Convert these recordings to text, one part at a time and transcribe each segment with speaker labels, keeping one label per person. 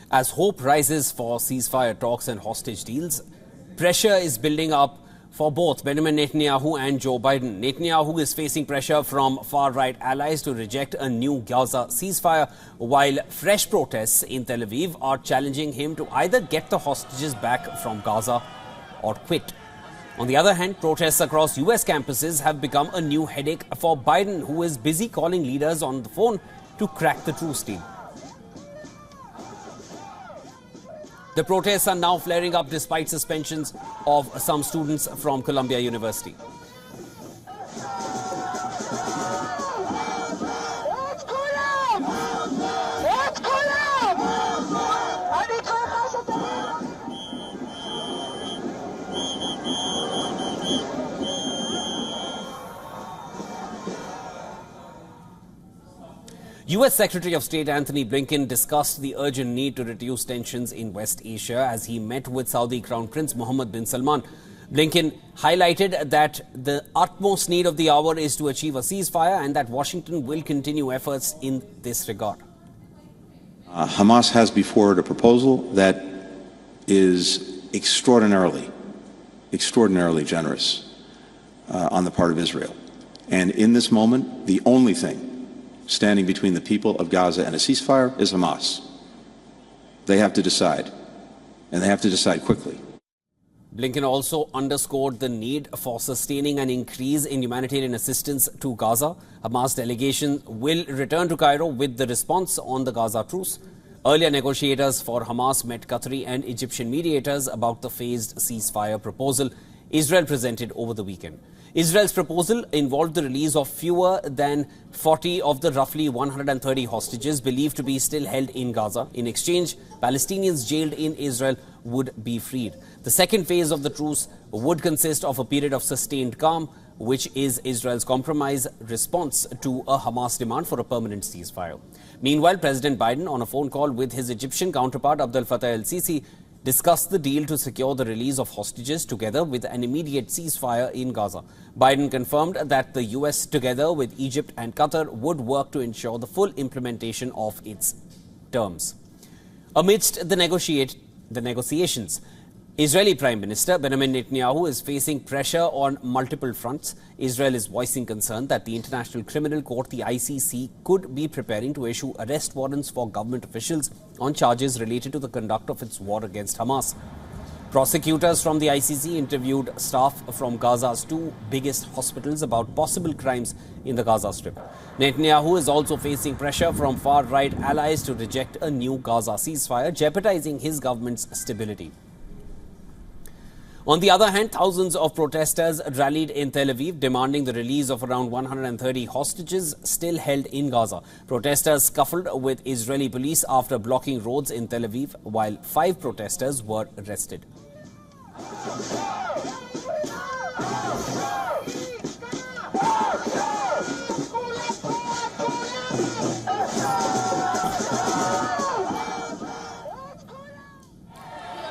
Speaker 1: As hope rises for ceasefire talks and hostage deals, pressure is building up for both Benjamin Netanyahu and Joe Biden. Netanyahu is facing pressure from far-right allies to reject a new Gaza ceasefire, while fresh protests in Tel Aviv are challenging him to either get the hostages back from Gaza or quit. On the other hand, protests across US campuses have become a new headache for Biden, who is busy calling leaders on the phone to crack the truce deal. The protests are now flaring up despite suspensions of some students from Columbia University. US Secretary of State Anthony Blinken discussed the urgent need to reduce tensions in West Asia as he met with Saudi Crown Prince Mohammed bin Salman. Blinken highlighted that the utmost need of the hour is to achieve a ceasefire and that Washington will continue efforts in this regard.
Speaker 2: Hamas has before it a proposal that is extraordinarily generous on the part of Israel. And in this moment, the only thing standing between the people of Gaza and a ceasefire is Hamas. They have to decide, and they have to decide quickly.
Speaker 1: Blinken also underscored the need for sustaining an increase in humanitarian assistance to Gaza. Hamas delegation will return to Cairo with the response on the Gaza truce. Earlier, negotiators for Hamas met Qatari and Egyptian mediators about the phased ceasefire proposal Israel presented over the weekend. Israel's proposal involved the release of fewer than 40 of the roughly 130 hostages believed to be still held in Gaza. In exchange, Palestinians jailed in Israel would be freed. The second phase of the truce would consist of a period of sustained calm, which is Israel's compromise response to a Hamas demand for a permanent ceasefire. Meanwhile, President Biden, on a phone call with his Egyptian counterpart Abdel Fattah el-Sisi, discussed the deal to secure the release of hostages together with an immediate ceasefire in Gaza. Biden confirmed that the US, together with Egypt and Qatar, would work to ensure the full implementation of its terms. Amidst the negotiations, Israeli Prime Minister Benjamin Netanyahu is facing pressure on multiple fronts. Israel is voicing concern that the International Criminal Court, the ICC, could be preparing to issue arrest warrants for government officials on charges related to the conduct of its war against Hamas. Prosecutors from the ICC interviewed staff from Gaza's two biggest hospitals about possible crimes in the Gaza Strip. Netanyahu is also facing pressure from far-right allies to reject a new Gaza ceasefire, jeopardizing his government's stability. On the other hand, thousands of protesters rallied in Tel Aviv demanding the release of around 130 hostages still held in Gaza. Protesters scuffled with Israeli police after blocking roads in Tel Aviv, while 5 protesters were arrested.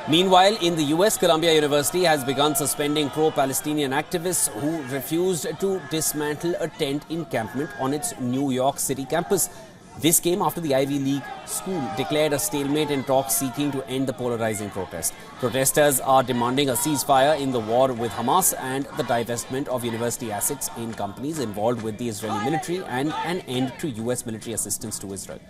Speaker 1: Meanwhile, in the US, Columbia University has begun suspending pro-Palestinian activists who refused to dismantle a tent encampment on its New York City campus. This came after the Ivy League school declared a stalemate in talks seeking to end the polarizing protest. Protesters are demanding a ceasefire in the war with Hamas and the divestment of university assets in companies involved with the Israeli military and an end to US military assistance to Israel.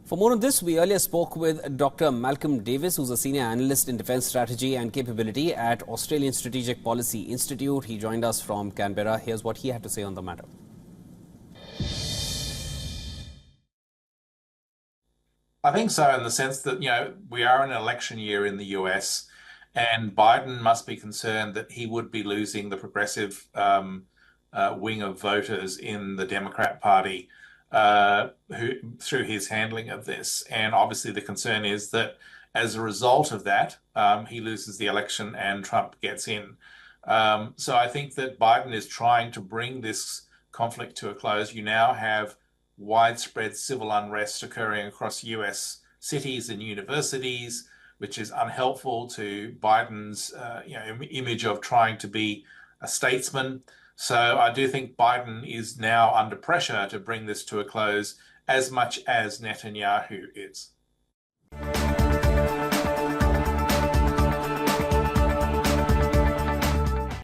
Speaker 1: For more on this, we earlier spoke with Dr. Malcolm Davis, who's a senior analyst in defense strategy and capability at Australian Strategic Policy Institute. He joined us from Canberra. Here's what he had to say on the matter.
Speaker 3: I think so, in the sense that, we are in an election year in the US, and Biden must be concerned that he would be losing the progressive wing of voters in the Democrat Party through his handling of this. And obviously the concern is that as a result of that, he loses the election and Trump gets in. So I think that Biden is trying to bring this conflict to a close. You now have widespread civil unrest occurring across US cities and universities, which is unhelpful to Biden's image of trying to be a statesman. So I do think Biden is now under pressure to bring this to a close as much as Netanyahu is.